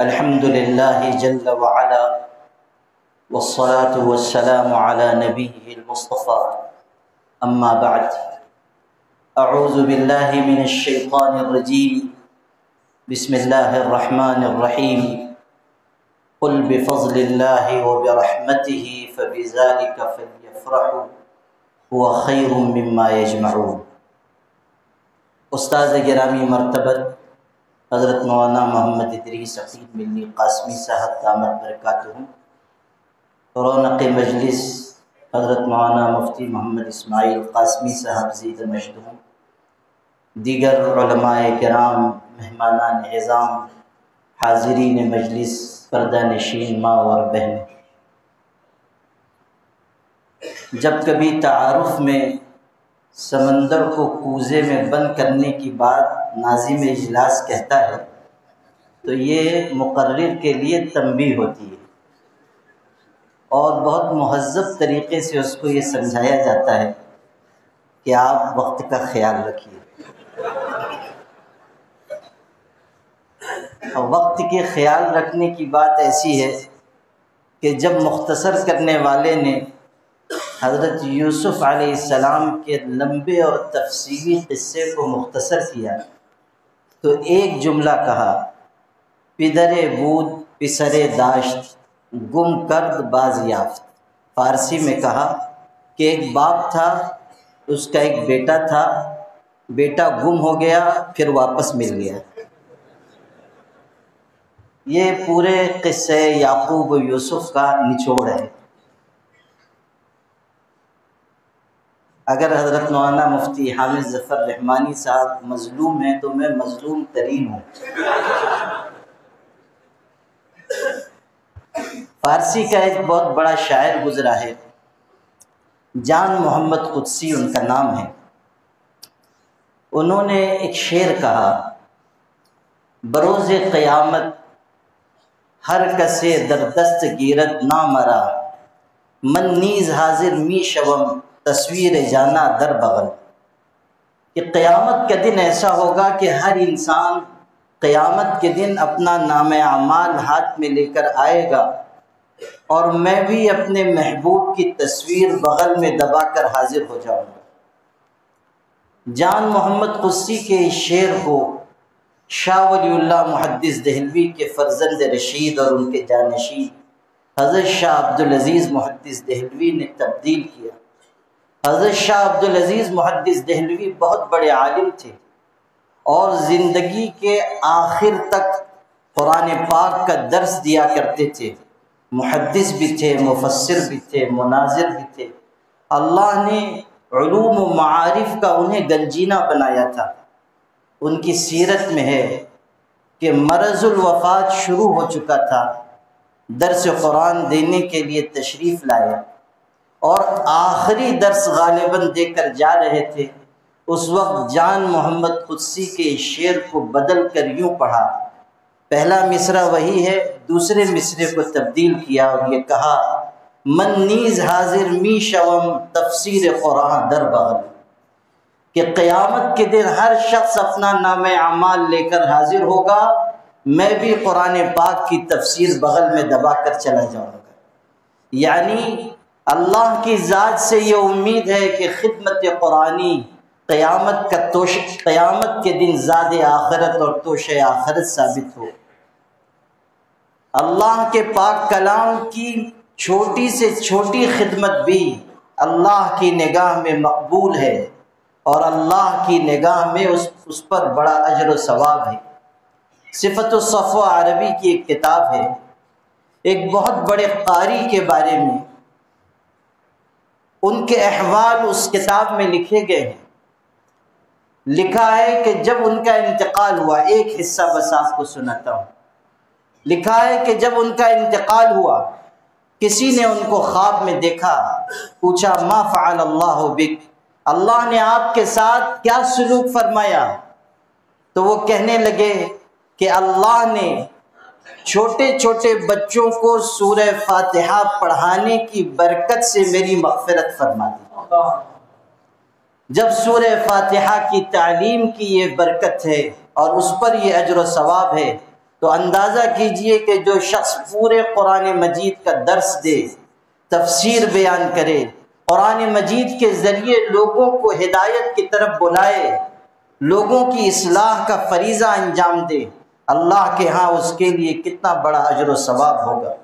الحمد لله جل وعلا والصلاة والسلام على نبيه المصطفى أما بعد أعوذ بالله من الشيطان الرجيم بسم الله الرحمن الرحيم قل بفضل الله وبرحمته فبذلك فليفرحوا هو خير مما يجمعون۔ استاذ گرامی مرتبت حضرت مولانا محمد ادریس عقیل ملی قاسمی صاحب دامت برکاتہم، رونق مجلس حضرت مولانا مفتی محمد اسماعیل قاسمی صاحب زید مجدہم، دیگر علماء کرام، مہمانان اعظام، حاضرین مجلس، پردہ نشین ماں اور بہن، جب کبھی تعارف میں سمندر کو کوزے میں بند کرنے کی بات ناظم اجلاس کہتا ہے تو یہ مقرر کے لیے تنبیہ ہوتی ہے اور بہت مہذب طریقے سے اس کو یہ سمجھایا جاتا ہے کہ آپ وقت کا خیال رکھیے۔ وقت کے خیال رکھنے کی بات ایسی ہے کہ جب مختصر کرنے والے نے حضرت یوسف علیہ السلام کے لمبے اور تفصیلی قصے کو مختصر کیا تو ایک جملہ کہا، پدر بود پسر داشت گم کرد باز یافت۔ فارسی میں کہا کہ ایک باپ تھا، اس کا ایک بیٹا تھا، بیٹا گم ہو گیا پھر واپس مل گیا۔ یہ پورے قصے یعقوب و یوسف کا نچوڑ ہے۔ اگر حضرت مولانا مفتی حامد ظفر رحمانی صاحب مظلوم ہیں تو میں مظلوم ترین ہوں۔ فارسی کا ایک بہت بڑا شاعر گزرا ہے، جان محمد قدسی ان کا نام ہے۔ انہوں نے ایک شعر کہا، بروز قیامت ہر کسے در دست گیرد نامرا، من نیز حاضر می شوم تصویر جانا در بغل۔ کہ قیامت کا دن ایسا ہوگا کہ ہر انسان قیامت کے دن اپنا نام اعمال ہاتھ میں لے کر آئے گا اور میں بھی اپنے محبوب کی تصویر بغل میں دبا کر حاضر ہو جاؤں گا۔ جان محمد قدسی کے اس شعر کو شاہ ولی اللہ محدث دہلوی کے فرزند رشید اور ان کے جانشین حضرت شاہ عبدالعزیز محدث دہلوی نے تبدیل کیا۔ حضرت شاہ عبدالعزیز محدث دہلوی بہت بڑے عالم تھے اور زندگی کے آخر تک قرآن پاک کا درس دیا کرتے تھے، محدث بھی تھے، مفسر بھی تھے، مناظر بھی تھے۔ اللہ نے علوم و معارف کا انہیں گنجینہ بنایا تھا۔ ان کی سیرت میں ہے کہ مرض الوفات شروع ہو چکا تھا، درس قرآن دینے کے لیے تشریف لائے اور آخری درس غالباً دے کر جا رہے تھے۔ اس وقت جان محمد قدسی کے شعر کو بدل کر یوں پڑھا، پہلا مصرع وہی ہے، دوسرے مصرے کو تبدیل کیا اور یہ کہا، من نیز حاضر می شوم تفسیر قرآن در بغل۔ کہ قیامت کے دن ہر شخص اپنا نام اعمال لے کر حاضر ہوگا، میں بھی قرآن پاک کی تفسیر بغل میں دبا کر چلا جاؤں گا۔ یعنی اللہ کی ذات سے یہ امید ہے کہ خدمت قرآنی قیامت کے دن زاد آخرت اور توش آخرت ثابت ہو۔ اللہ کے پاک کلام کی چھوٹی سے چھوٹی خدمت بھی اللہ کی نگاہ میں مقبول ہے اور اللہ کی نگاہ میں اس پر بڑا اجر و ثواب ہے۔ صفت الصفوہ عربی کی ایک کتاب ہے، ایک بہت بڑے قاری کے بارے میں ان کے احوال اس کتاب میں لکھے گئے ہیں۔ لکھا ہے کہ جب ان کا انتقال ہوا، ایک حصہ بس آپ کو سناتا ہوں۔ لکھا ہے کہ جب ان کا انتقال ہوا، کسی نے ان کو خواب میں دیکھا، پوچھا ما فعل اللہ بک، اللہ نے آپ کے ساتھ کیا سلوک فرمایا؟ تو وہ کہنے لگے کہ اللہ نے چھوٹے چھوٹے بچوں کو سورہ فاتحہ پڑھانے کی برکت سے میری مغفرت فرما دی۔ جب سورہ فاتحہ کی تعلیم کی یہ برکت ہے اور اس پر یہ اجر و ثواب ہے تو اندازہ کیجئے کہ جو شخص پورے قرآن مجید کا درس دے، تفسیر بیان کرے، قرآن مجید کے ذریعے لوگوں کو ہدایت کی طرف بلائے، لوگوں کی اصلاح کا فریضہ انجام دے، اللہ کے ہاں اس کے لیے کتنا بڑا اجر و ثواب ہوگا۔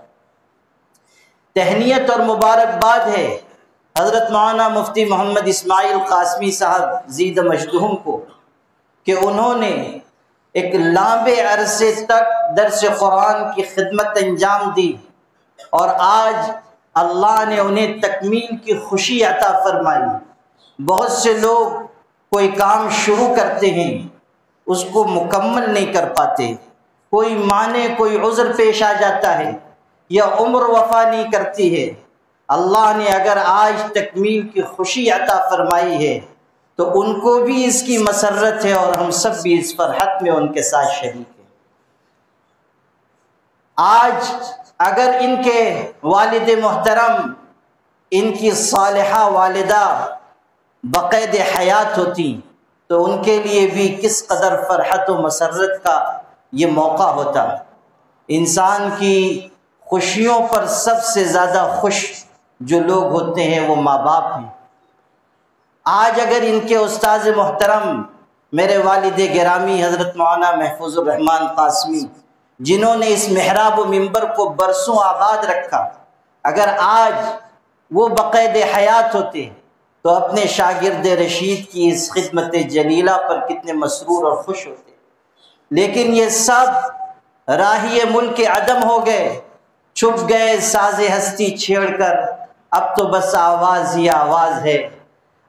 تہنیت اور مبارکباد ہے حضرت مولانا مفتی محمد اسماعیل قاسمی صاحب زید مجدہم کو کہ انہوں نے ایک لمبے عرصے تک درس قرآن کی خدمت انجام دی، اور آج اللہ نے انہیں تکمیل کی خوشی عطا فرمائی۔ بہت سے لوگ کوئی کام شروع کرتے ہیں، اس کو مکمل نہیں کر پاتے، کوئی معنی کوئی عذر پیش آ جاتا ہے یا عمر وفا نہیں کرتی ہے۔ اللہ نے اگر آج تکمیل کی خوشی عطا فرمائی ہے تو ان کو بھی اس کی مسرت ہے، اور ہم سب بھی اس فرحت میں ان کے ساتھ شریک ہیں۔ آج اگر ان کے والد محترم، ان کی صالحہ والدہ بقید حیات ہوتی تو ان کے لیے بھی کس قدر فرحت و مسرت کا یہ موقع ہوتا۔ انسان کی خوشیوں پر سب سے زیادہ خوش جو لوگ ہوتے ہیں وہ ماں باپ ہیں۔ آج اگر ان کے استاذ محترم میرے والد گرامی حضرت مولانا محفوظ الرحمان قاسمی، جنہوں نے اس محراب و منبر کو برسوں آباد رکھا، اگر آج وہ بقید حیات ہوتے تو اپنے شاگرد رشید کی اس خدمت جلیلہ پر کتنے مسرور اور خوش ہوتے۔ لیکن یہ سب راہی ملک عدم ہو گئے، چھپ گئے ساز ہستی چھیڑ کر، اب تو بس آواز ہی آواز ہے۔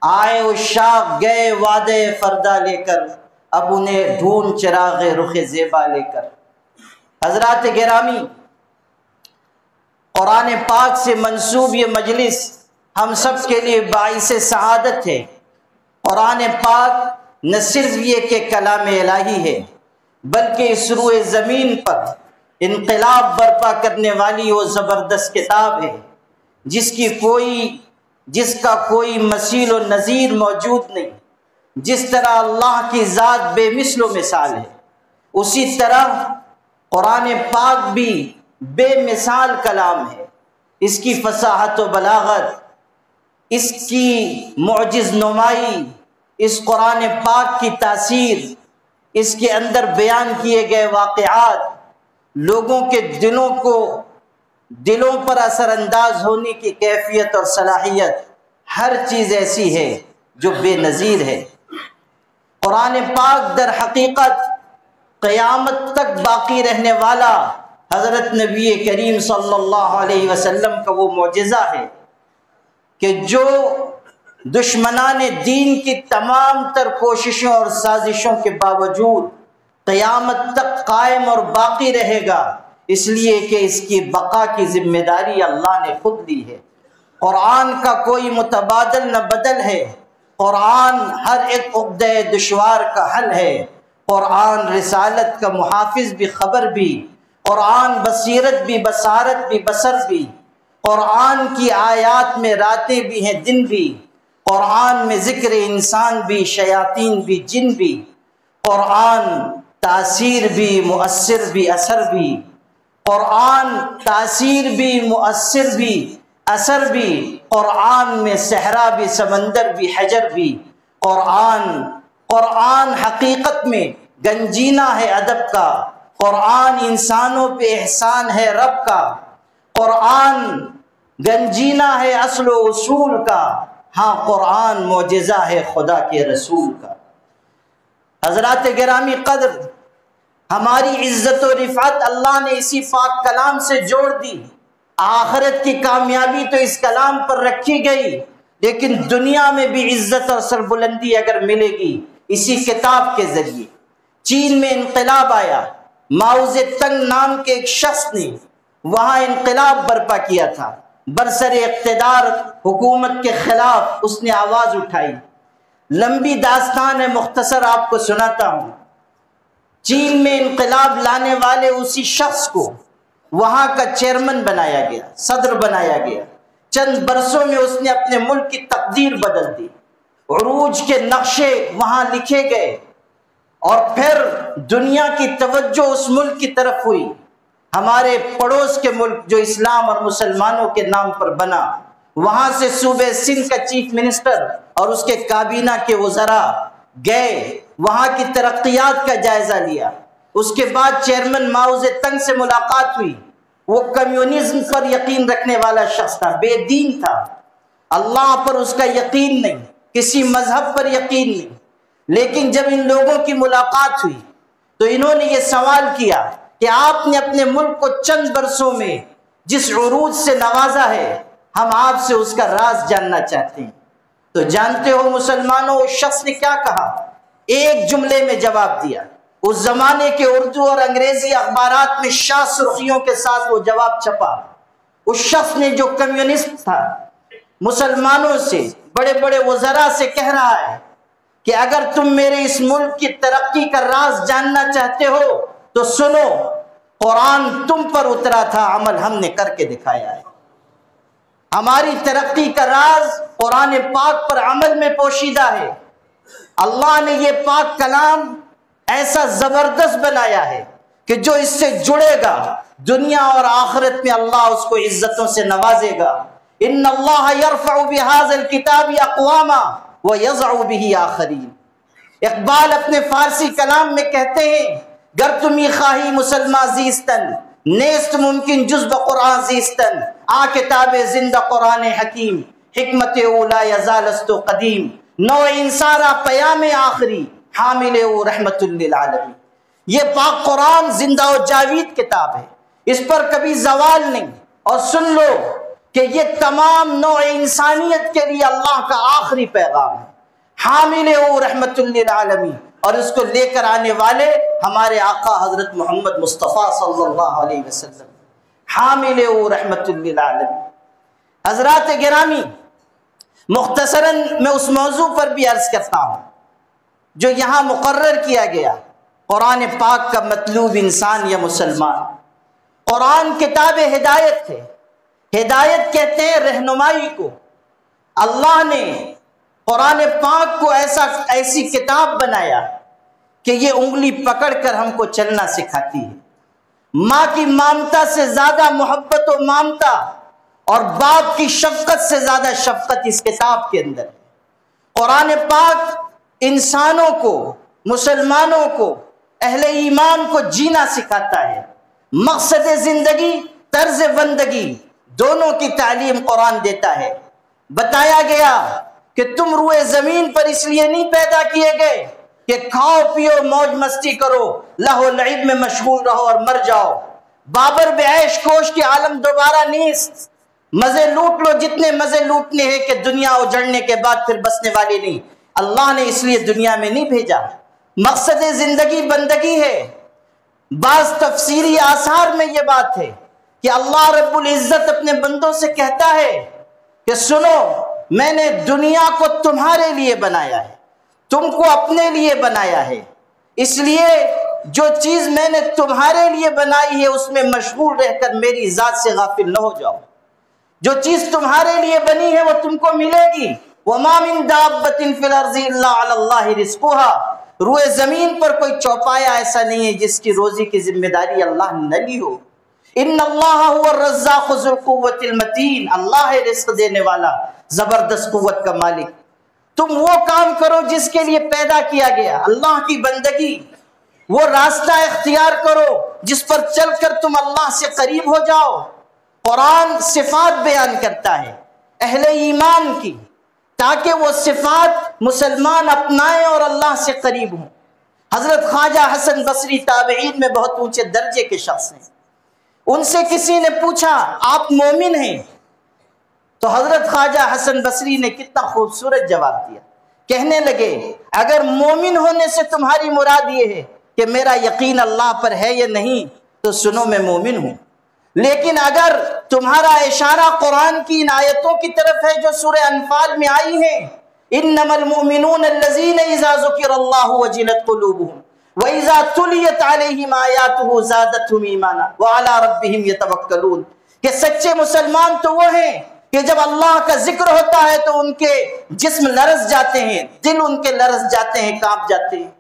آئے عشاق گئے وعدے فردا لے کر، اب انہیں ڈھونڈ چراغ رخ زیبا لے کر۔ حضرات گرامی، قرآن پاک سے منسوب یہ مجلس ہم سب کے لیے باعث سعادت ہے۔ قرآن پاک نہ صرف یہ کہ کلام الہی ہے، بلکہ اس روئے زمین پر انقلاب برپا کرنے والی وہ زبردست کتاب ہے جس کا کوئی مثیل و نظیر موجود نہیں۔ جس طرح اللہ کی ذات بے مثل و مثال ہے، اسی طرح قرآن پاک بھی بے مثال کلام ہے۔ اس کی فصاحت و بلاغت، اس کی معجز نمائی، اس قرآن پاک کی تاثیر، اس کے اندر بیان کیے گئے واقعات لوگوں کے دلوں پر اثر انداز ہونے کی کیفیت اور صلاحیت، ہر چیز ایسی ہے جو بے نظیر ہے۔ قرآن پاک در حقیقت قیامت تک باقی رہنے والا حضرت نبی کریم صلی اللہ علیہ وسلم کا وہ معجزہ ہے کہ جو دشمنان دین کی تمام تر کوششوں اور سازشوں کے باوجود قیامت تک قائم اور باقی رہے گا، اس لیے کہ اس کی بقا کی ذمہ داری اللہ نے خود لی ہے۔ قرآن کا کوئی متبادل نہ بدل ہے، قرآن ہر ایک عقدہ دشوار کا حل ہے، قرآن رسالت کا محافظ بھی خبر بھی، قرآن بصیرت بھی بصارت بھی بصر بھی، قرآن کی آیات میں راتیں بھی ہیں دن بھی، قرآن میں ذکر انسان بھی شیاطین بھی جن بھی، قرآن تاثیر بھی مؤثر بھی اثر بھی، قرآن تاثیر بھی مؤثر بھی اثر بھی، قرآن میں صحرا بھی سمندر بھی حجر بھی، قرآن حقیقت میں گنجینہ ہے ادب کا، قرآن انسانوں پہ احسان ہے رب کا، قرآن گنجینہ ہے اصل و اصول کا، ہاں قرآن معجزہ ہے خدا کے رسول کا۔ حضرات گرامی قدر، ہماری عزت و رفعت اللہ نے اسی پاک کلام سے جوڑ دی۔ آخرت کی کامیابی تو اس کلام پر رکھی گئی، لیکن دنیا میں بھی عزت اور سربلندی اگر ملے گی اسی کتاب کے ذریعے۔ چین میں انقلاب آیا، ماؤ زیدونگ نام کے ایک شخص نے وہاں انقلاب برپا کیا تھا، برسر اقتدار حکومت کے خلاف اس نے آواز اٹھائی۔ لمبی داستان ہے، مختصر آپ کو سناتا ہوں۔ چین میں انقلاب لانے والے اسی شخص کو وہاں کا چیئرمین بنایا گیا، صدر بنایا گیا۔ چند برسوں میں اس نے اپنے ملک کی تقدیر بدل دی، عروج کے نقشے وہاں لکھے گئے، اور پھر دنیا کی توجہ اس ملک کی طرف ہوئی، ہمارے پڑوس کے ملک جو اسلام اور مسلمانوں کے نام پر بنا، وہاں سے صوبے سندھ کا چیف منسٹر اور اس کے کابینہ کے وزراء گئے، وہاں کی ترقیات کا جائزہ لیا۔ اس کے بعد چیئرمین ماؤ زیدنگ سے ملاقات ہوئی۔ وہ کمیونزم پر یقین رکھنے والا شخص تھا، بے دین تھا، اللہ پر اس کا یقین نہیں، کسی مذہب پر یقین نہیں۔ لیکن جب ان لوگوں کی ملاقات ہوئی تو انہوں نے یہ سوال کیا کہ آپ نے اپنے ملک کو چند برسوں میں جس عروج سے نوازا ہے، ہم آپ سے اس کا راز جاننا چاہتے ہیں۔ تو جانتے ہو مسلمانوں، اس شخص نے کیا کہا؟ ایک جملے میں جواب دیا۔ اس زمانے کے اردو اور انگریزی اخبارات میں شاہ سرخیوں کے ساتھ وہ جواب چھپا۔ اس شخص نے جو کمیونسٹ تھا، مسلمانوں سے، بڑے بڑے وزراء سے کہہ رہا ہے کہ اگر تم میرے اس ملک کی ترقی کا راز جاننا چاہتے ہو تو سنو، قرآن تم پر اترا تھا، عمل ہم نے کر کے دکھایا ہے۔ ہماری ترقی کا راز قرآن پاک پر عمل میں پوشیدہ ہے۔ اللہ نے یہ پاک کلام ایسا زبردست بنایا ہے کہ جو اس سے جڑے گا دنیا اور آخرت میں اللہ اس کو عزتوں سے نوازے گا۔ ان اللہ یرفع بہذا الکتاب اقواما ویضع بہ آخرین۔ اقبال اپنے فارسی کلام میں کہتے ہیں، گر تمی خواہی مسلمہ زیستن، نیست ممکن جز بقرآن زیستن، آ کتاب زندہ قرآن حکیم، حکمت اولا یزالست قدیم، نو انسارا پیام آخری، حامل او رحمت للعالمین۔ یہ پاک قرآن زندہ و جاوید کتاب ہے، اس پر کبھی زوال نہیں۔ اور سن لو کہ یہ تمام نوع انسانیت کے لیے اللہ کا آخری پیغام ہے، حامل او رحمت للعالمین، اور اس کو لے کر آنے والے ہمارے آقا حضرت محمد مصطفیٰ صلی اللہ علیہ وسلم، حامل او رحمت للعالمین۔ حضرات گرامی، مختصراً میں اس موضوع پر بھی عرض کرتا ہوں جو یہاں مقرر کیا گیا، قرآن پاک کا مطلوب انسان یا مسلمان۔ قرآن کتاب ہدایت ہے، ہدایت کہتے ہیں رہنمائی کو۔ اللہ نے قرآن پاک کو ایسی کتاب بنایا کہ یہ انگلی پکڑ کر ہم کو چلنا سکھاتی ہے۔ ماں کی مامتا سے زیادہ محبت و مامتا اور باپ کی شفقت سے زیادہ شفقت اس کتاب کے اندر ہے۔ قرآن پاک انسانوں کو، مسلمانوں کو، اہل ایمان کو جینا سکھاتا ہے۔ مقصد زندگی، طرز بندگی، دونوں کی تعلیم قرآن دیتا ہے۔ بتایا گیا کہ تم روئے زمین پر اس لیے نہیں پیدا کیے گئے کہ کھاؤ پیو موج مستی کرو، لہو لعب میں مشغول رہو اور مر جاؤ۔ بابر بے عیش کوش کے عالم دوبارہ نیست، مزے لوٹ لو جتنے مزے لوٹنے ہیں کہ دنیا اجڑنے کے بعد پھر بسنے والی نہیں۔ اللہ نے اس لیے دنیا میں نہیں بھیجا۔ مقصد زندگی بندگی ہے۔ بعض تفسیری آثار میں یہ بات ہے کہ اللہ رب العزت اپنے بندوں سے کہتا ہے کہ سنو، میں نے دنیا کو تمہارے لیے بنایا ہے، تم کو اپنے لیے بنایا ہے، اس لیے جو چیز میں نے تمہارے لیے بنائی ہے اس میں مشغول رہ کر میری ذات سے غافل نہ ہو جاؤ۔ جو چیز تمہارے لیے بنی ہے وہ تم کو ملے گی۔ وَمَا مِن دَابَّةٍ فِي الْأَرْضِ إِلَّا عَلَى اللَّهِ رِزْقُهَا۔ روئے زمین پر کوئی چوپایا ایسا نہیں ہے جس کی روزی کی ذمہ داری اللہ نے نہ لی ہو۔ ان اللہ هو الرزاق ذو القوة المتین، اللہ ہے رزق دینے والا، زبردست قوت کا مالک۔ تم وہ کام کرو جس کے لیے پیدا کیا گیا، اللہ کی بندگی، وہ راستہ اختیار کرو جس پر چل کر تم اللہ سے قریب ہو جاؤ۔ قرآن صفات بیان کرتا ہے اہل ایمان کی، تاکہ وہ صفات مسلمان اپنائیں اور اللہ سے قریب ہوں۔ حضرت خواجہ حسن بصری تابعین میں بہت اونچے درجے کے شخص ہیں۔ ان سے کسی نے پوچھا آپ مومن ہیں؟ تو حضرت خواجہ حسن بصری نے کتنا خوبصورت جواب دیا، کہنے لگے اگر مومن ہونے سے تمہاری مراد یہ ہے کہ میرا یقین اللہ پر ہے یا نہیں تو سنو میں مومن ہوں، لیکن اگر تمہارا اشارہ قرآن کی ان آیتوں کی طرف ہے جو سورہ انفال میں آئی ہیں، انما المؤمنون الذین اذا ذکر اللہ وجلت قلوبہم وَإِذَا تُلِيَتْ عَلَيْهِمْ آيَاتُهُ زَادَتْهُمْ إِيمَانًا وَعَلَىٰ رَبِّهِمْ يَتَوَكَّلُونَ کہ سچے مسلمان تو وہ ہیں کہ جب اللہ کا ذکر ہوتا ہے تو ان کے جسم لرز جاتے ہیں، دل ان کے لرز جاتے ہیں، کانپ جاتے ہیں۔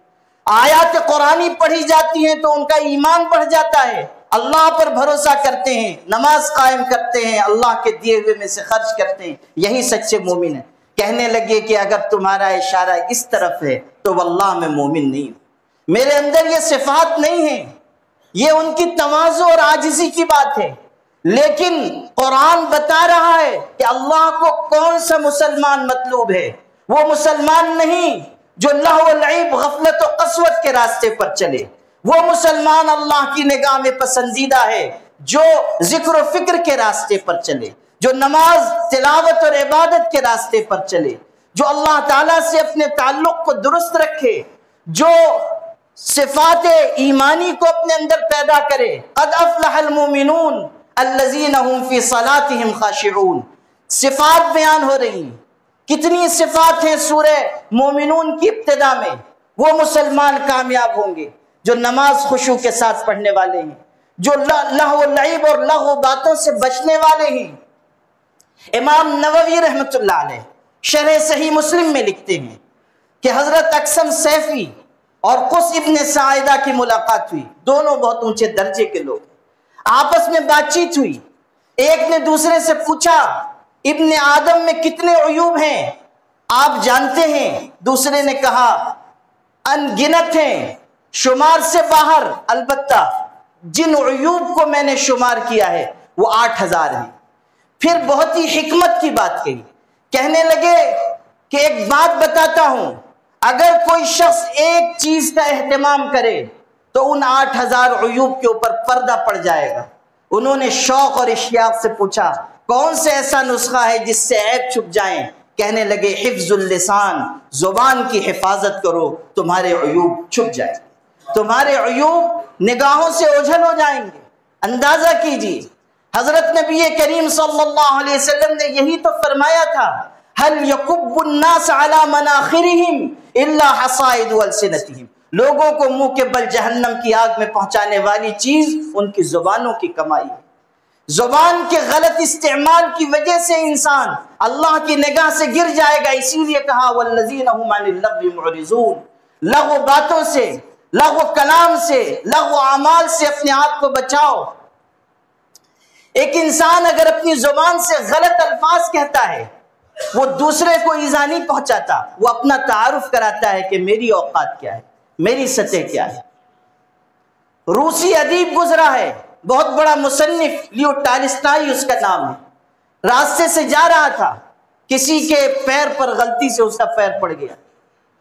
آیات قرآنی پڑھی جاتی ہیں تو ان کا ایمان بڑھ جاتا ہے، اللہ پر بھروسہ کرتے ہیں، نماز قائم کرتے ہیں، اللہ کے دیے ہوئے میں سے خرچ کرتے ہیں، یہی سچے مومن ہیں۔ کہنے لگے کہ اگر تمہارا اشارہ اس طرف ہے تو واللہ میں مومن نہیں ہوں، میرے اندر یہ صفات نہیں ہیں۔ یہ ان کی تواضع اور عاجزی کی بات ہے، لیکن قرآن بتا رہا ہے کہ اللہ کو کون سا مسلمان مطلوب ہے۔ وہ مسلمان نہیں جو لہو و لعب، غفلت و قسوت کے راستے پر چلے، وہ مسلمان اللہ کی نگاہ میں پسندیدہ ہے جو ذکر و فکر کے راستے پر چلے، جو نماز، تلاوت اور عبادت کے راستے پر چلے، جو اللہ تعالیٰ سے اپنے تعلق کو درست رکھے، جو صفات ایمانی کو اپنے اندر پیدا کرے۔ قد افلح المؤمنون الذین هم فی صلاتهم خاشعون۔ صفات بیان ہو رہی ہیں، کتنی صفات ہیں سورہ مومنون کی ابتدا میں۔ وہ مسلمان کامیاب ہوں گے جو نماز خشوع کے ساتھ پڑھنے والے ہیں، جو لہو و لعب اور لغو باتوں سے بچنے والے ہیں۔ امام نووی رحمۃ اللہ علیہ شرح صحیح مسلم میں لکھتے ہیں کہ حضرت اقسم سیفی اور قس ابن ساعدہ کی ملاقات ہوئی، دونوں بہت اونچے درجے کے لوگ، آپس میں بات چیت ہوئی۔ ایک نے دوسرے سے پوچھا ابن آدم میں کتنے عیوب ہیں آپ جانتے ہیں؟ دوسرے نے کہا ان گنت ہیں، شمار سے باہر، البتہ جن عیوب کو میں نے شمار کیا ہے وہ 8000 ہیں۔ پھر بہت ہی حکمت کی بات کہی، کہنے لگے کہ ایک بات بتاتا ہوں، اگر کوئی شخص ایک چیز کا اہتمام کرے تو ان 8000 عیوب کے اوپر پردہ پڑ جائے گا۔ انہوں نے شوق اور اشتیاق سے پوچھا کون سے ایسا نسخہ ہے جس سے عیب چھپ جائیں؟ کہنے لگے حفظ اللسان، زبان کی حفاظت کرو، تمہارے عیوب چھپ جائیں، تمہارے عیوب نگاہوں سے اوجھل ہو جائیں گے۔ اندازہ کیجیے حضرت نبی کریم صلی اللہ علیہ وسلم نے یہی تو فرمایا تھا، هل يكب الناس على مناخرهم الا حصائد السنتهم۔ لوگوں کو منہ کے بل جہنم کی آگ میں پہنچانے والی چیز ان کی زبانوں کی کمائی ہے۔ زبان کے غلط استعمال کی وجہ سے انسان اللہ کی نگاہ سے گر جائے گا، اسی لیے کہا والذین هم عن اللغو معرضون۔ لغو باتوں سے، لغو کلام سے، لغو اعمال سے اپنے آپ کو بچاؤ۔ ایک انسان اگر اپنی زبان سے غلط الفاظ کہتا ہے وہ دوسرے کو ایذا نہیں پہنچاتا، وہ اپنا تعارف کراتا ہے کہ میری اوقات کیا ہے، میری سطح کیا ہے۔ روسی ادیب گزرا ہے، بہت بڑا مصنف، لیو ٹالسٹائی اس کا نام ہے۔ راستے سے جا رہا تھا، کسی کے پیر پر غلطی سے اس کا پیر پڑ گیا،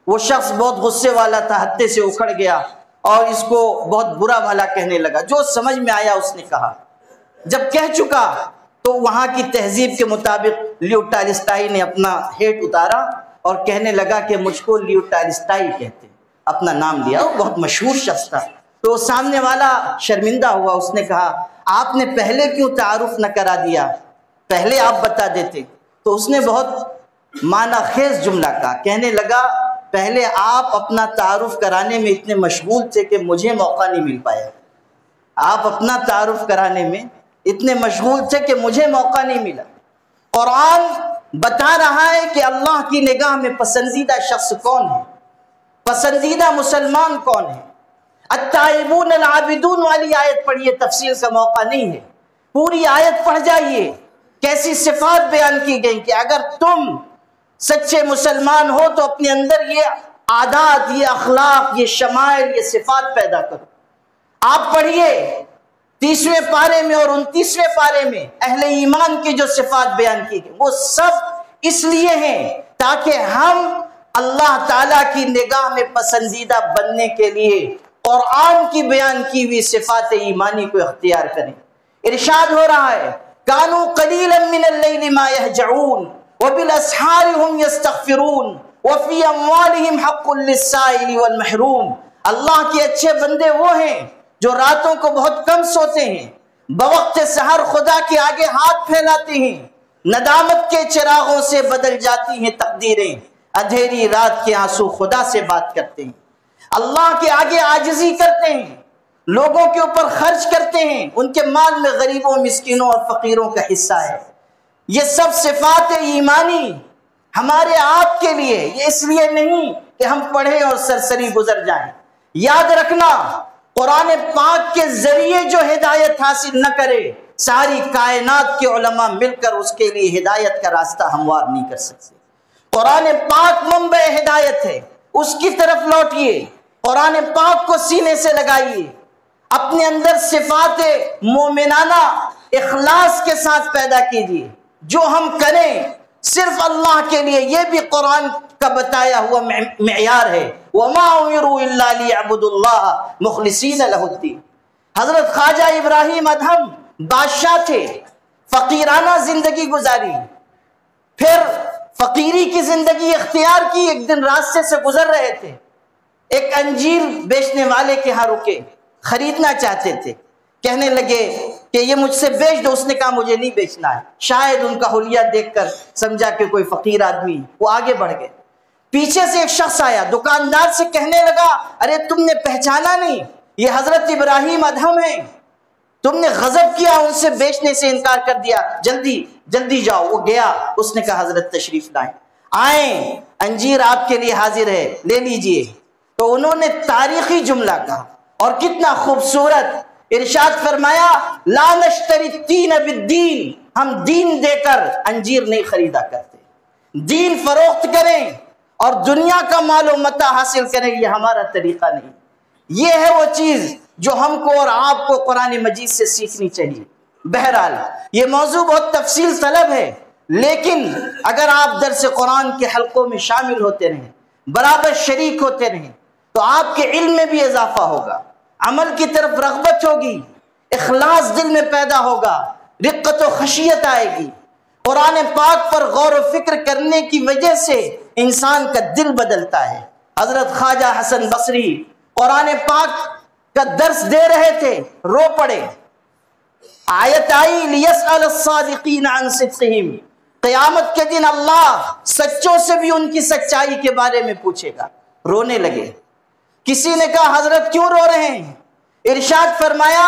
وہ شخص بہت غصے والا تھا، ہتھے سے اکھڑ گیا اور اس کو بہت برا بھلا کہنے لگا۔ جو سمجھ میں آیا اس نے کہا، جب کہہ چکا تو وہاں کی تہذیب کے مطابق لیو ٹالسٹائی نے اپنا ہیٹ اتارا اور کہنے لگا کہ مجھ کو لیو ٹالسٹائی کہتے، اپنا نام لیا، وہ بہت مشہور شخص تھا۔ تو سامنے والا شرمندہ ہوا، اس نے کہا آپ نے پہلے کیوں تعارف نہ کرا دیا، پہلے آپ بتا دیتے۔ تو اس نے بہت معنی خیز جملہ کہا، کہنے لگا پہلے آپ اپنا تعارف کرانے میں اتنے مشغول تھے کہ مجھے موقع نہیں مل پایا، آپ اپنا تعارف کرانے میں اتنے مشغول تھے کہ مجھے موقع نہیں ملا۔ قرآن بتا رہا ہے کہ اللہ کی نگاہ میں پسندیدہ شخص کون ہے، پسندیدہ مسلمان کون ہے۔ التائبون العابدون والی آیت پڑھیے، تفسیر کا موقع نہیں ہے، پوری آیت پڑھ جائیے، کیسی صفات بیان کی گئی کہ اگر تم سچے مسلمان ہو تو اپنے اندر یہ عادات، یہ اخلاق، یہ شمائل، یہ صفات پیدا کرو۔ آپ پڑھیے 30ویں پارے میں اور 29ویں پارے میں اہل ایمان کی جو صفات بیان کی گئی وہ سب اس لیے ہیں تاکہ ہم اللہ تعالیٰ کی نگاہ میں پسندیدہ بننے کے لیے قرآن کی بیان کی ہوئی صفات ایمانی کو اختیار کریں۔ ارشاد ہو رہا ہے کانوا قلیلا من اللیل ما یہجعون وبالاسحار هم یستغفرون وفی اموالہم حق للسائل والمحروم۔ اللہ کے اچھے بندے وہ ہیں جو راتوں کو بہت کم سوتے ہیں، بوقت سحر خدا کے آگے ہاتھ پھیلاتے ہیں، ندامت کے چراغوں سے بدل جاتی ہیں تقدیریں، اندھیری رات کے آنسو خدا سے بات کرتے ہیں، اللہ کے آگے عاجزی کرتے ہیں، لوگوں کے اوپر خرچ کرتے ہیں، ان کے مال میں غریبوں، مسکینوں اور فقیروں کا حصہ ہے۔ یہ سب صفات ایمانی ہمارے آپ کے لیے، یہ اس لیے نہیں کہ ہم پڑھیں اور سرسری گزر جائیں، یاد رکھنا قرآن پاک کے ذریعے جو ہدایت حاصل نہ کرے ساری کائنات کے علماء مل کر اس کے لیے ہدایت کا راستہ ہموار نہیں کر سکتے۔ قرآن پاک منبع ہدایت ہے، اس کی طرف لوٹیے، قرآن پاک کو سینے سے لگائیے، اپنے اندر صفات مومنانہ اخلاص کے ساتھ پیدا کیجیے، جو ہم کریں صرف اللہ کے لیے، یہ بھی قرآن کا بتایا ہوا معیار ہے۔ وَمَا أُمِرُوا إِلَّا لِيَعْبُدُوا اللَّهَ مُخْلِصِينَ لَهُ الدِّينَ۔ حضرت خواجہ ابراہیم ادہم بادشاہ تھے، فقیرانہ زندگی گزاری، پھر فقیری کی زندگی اختیار کی۔ ایک دن راستے سے گزر رہے تھے، ایک انجیر بیچنے والے کے ہاں رکے، خریدنا چاہتے تھے، کہنے لگے کہ یہ مجھ سے بیچ دو۔ اس نے کہا مجھے نہیں بیچنا ہے، شاید ان کا حلیہ دیکھ کر سمجھا کہ کوئی فقیر آدمی، وہ آگے بڑھ گئے۔ پیچھے سے ایک شخص آیا، دکاندار سے کہنے لگا ارے تم نے پہچانا نہیں، یہ حضرت ابراہیم ادہم ہیں، تم نے غضب کیا، ان سے بیچنے سے انکار کر دیا، جلدی جلدی جاؤ۔ وہ گیا، اس نے کہا حضرت تشریف لائیں، آئیں انجیر آپ کے لیے حاضر ہے، لے لیجئے۔ تو انہوں نے تاریخی جملہ کہا اور کتنا خوبصورت ارشاد فرمایا، لا نشتری الدین بالدین، ہم دین دے کر انجیر نہیں خریدا کرتے، دین فروخت کریں اور دنیا کا مال و متاع حاصل کریں، یہ ہمارا طریقہ نہیں۔ یہ ہے وہ چیز جو ہم کو اور آپ کو قرآن مجید سے سیکھنی چاہیے۔ بہرحال یہ موضوع بہت تفصیل طلب ہے، لیکن اگر آپ درس قرآن کے حلقوں میں شامل ہوتے رہیں، برابر شریک ہوتے رہیں، تو آپ کے علم میں بھی اضافہ ہوگا، عمل کی طرف رغبت ہوگی، اخلاص دل میں پیدا ہوگا، رقت و خشیت آئے گی۔ قرآن پاک پر غور و فکر کرنے کی وجہ سے انسان کا دل بدلتا ہے۔ حضرت خواجہ حسن بصری قرآن پاک کا درس دے رہے تھے، رو پڑے۔ آیت آئی لِيَسْأَلَ الصَّادِقِينَ عَنْ صِدْقِهِمْ، قیامت کے دن اللہ سچوں سے بھی ان کی سچائی کے بارے میں پوچھے گا۔ رونے لگے۔ کسی نے کہا حضرت کیوں رو رہے ہیں؟ ارشاد فرمایا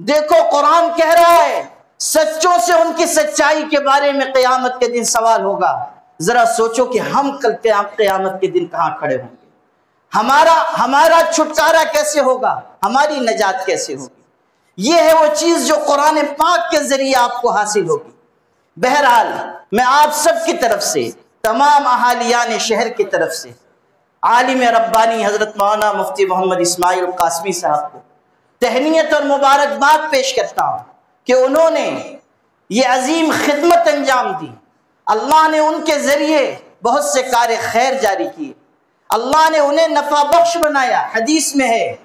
دیکھو قرآن کہہ رہا ہے سچوں سے ان کی سچائی کے بارے میں قیامت کے دن سوال ہوگا۔ ذرا سوچو کہ ہم کل قیامت کے دن کہاں کھڑے ہوں گے، ہمارا چھٹکارا کیسے ہوگا، ہماری نجات کیسے ہوگی۔ یہ ہے وہ چیز جو قرآن پاک کے ذریعے آپ کو حاصل ہوگی۔ بہرحال میں آپ سب کی طرف سے، تمام اہالیان شہر کی طرف سے، عالم ربانی حضرت مولانا مفتی محمد اسماعیل قاسمی صاحب کو تہنیت اور مبارکباد پیش کرتا ہوں کہ انہوں نے یہ عظیم خدمت انجام دی۔ اللہ نے ان کے ذریعے بہت سے کار خیر جاری کیے، اللہ نے انہیں نفع بخش بنایا۔ حدیث میں ہے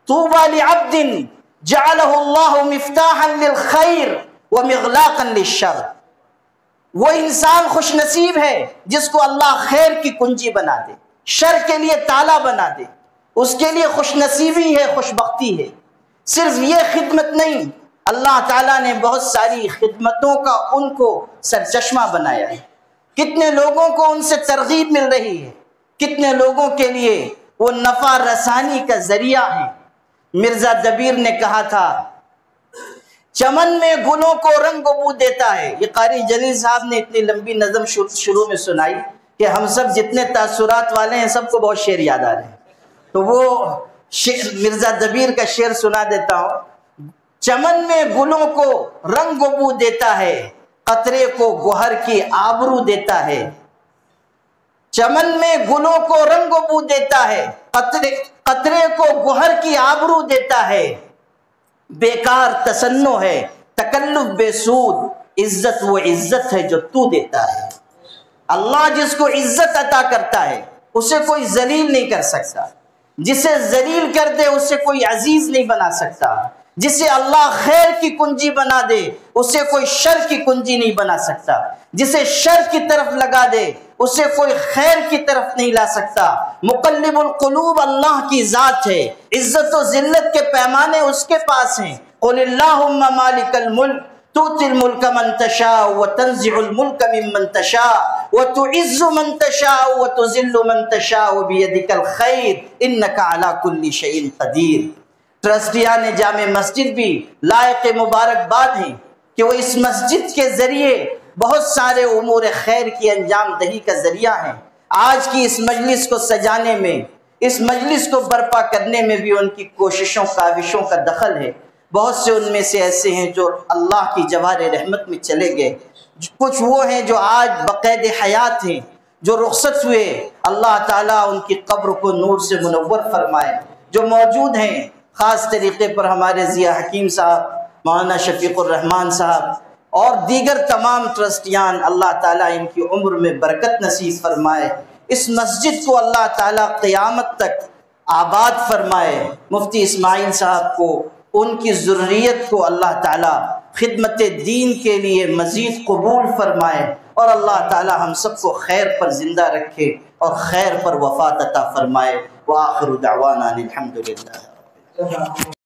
طوبى لعبد جعلہ اللہ مفتاحا للخیر ومغلاقا للشر، وہ انسان خوش نصیب ہے جس کو اللہ خیر کی کنجی بنا دے، شر کے لیے تالا بنا دے، اس کے لیے خوش نصیبی ہے، خوش بختی ہے۔ صرف یہ خدمت نہیں، اللہ تعالیٰ نے بہت ساری خدمتوں کا ان کو سرچشمہ بنایا ہے۔ کتنے لوگوں کو ان سے ترغیب مل رہی ہے، کتنے لوگوں کے لیے وہ نفع رسانی کا ذریعہ ہیں۔ مرزا دبیر نے کہا تھا چمن میں گلوں کو رنگ و بو دیتا ہے۔ یہ قاری جلیل صاحب نے اتنی لمبی نظم شروع میں سنائی کہ ہم سب جتنے تاثرات والے ہیں سب کو بہت شعر یاد آ رہے ہیں، تو وہ مرزا دبیر کا شعر سنا دیتا ہوں۔ چمن میں گلوں کو رنگ و بو دیتا ہے، قطرے کو گوہر کی آبرو دیتا ہے۔ چمن میں گلوں کو رنگ و بو دیتا ہے، قطرے کو گوہر کی آبرو دیتا ہے۔ بیکار تصنع ہے تکلف بے سود، عزت وہ عزت ہے جو تو دیتا ہے۔ اللہ جس کو عزت عطا کرتا ہے اسے کوئی ذلیل نہیں کر سکتا، جسے ذلیل کر دے اسے کوئی عزیز نہیں بنا سکتا، جسے اللہ خیر کی کنجی بنا دے اسے کوئی شر کی کنجی نہیں بنا سکتا، جسے شر کی طرف لگا دے اسے کوئی خیر کی طرف نہیں لا سکتا۔ مقلب القلوب اللہ کی ذات ہے، عزت و ذلت کے پیمانے اس کے پاس ہیں۔ قل اللہم مالک الملک تؤتی الملک من تشاء وتنزع الملک ممن تشاء وتعز من تشاء وتذل من تشاء بیدک الخیر انک علی کل شیء قدیر۔ ٹرسٹیان جامع مسجد بھی لائق مبارکباد ہیں کہ وہ اس مسجد کے ذریعے بہت سارے امور خیر کی انجام دہی کا ذریعہ ہیں۔ آج کی اس مجلس کو سجانے میں، اس مجلس کو برپا کرنے میں بھی ان کی کوششوں کاوشوں کا دخل ہے۔ بہت سے ان میں سے ایسے ہیں جو اللہ کی جوار رحمت میں چلے گئے، کچھ وہ ہیں جو آج بقید حیات ہیں، جو رخصت ہوئے، اللہ تعالیٰ ان کی قبر کو نور سے منور فرمائے۔ جو موجود ہیں خاص طریقے پر ہمارے ضیاء حکیم صاحب، مولانا شفیق الرحمان صاحب اور دیگر تمام ٹرسٹیان، اللہ تعالیٰ ان کی عمر میں برکت نصیب فرمائے۔ اس مسجد کو اللہ تعالیٰ قیامت تک آباد فرمائے۔ مفتی اسماعیل صاحب کو، ان کی ذریت کو اللہ تعالیٰ خدمت دین کے لیے مزید قبول فرمائے، اور اللہ تعالیٰ ہم سب کو خیر پر زندہ رکھے اور خیر پر وفات عطا فرمائے۔ وآخر دعوانا الحمدللہ۔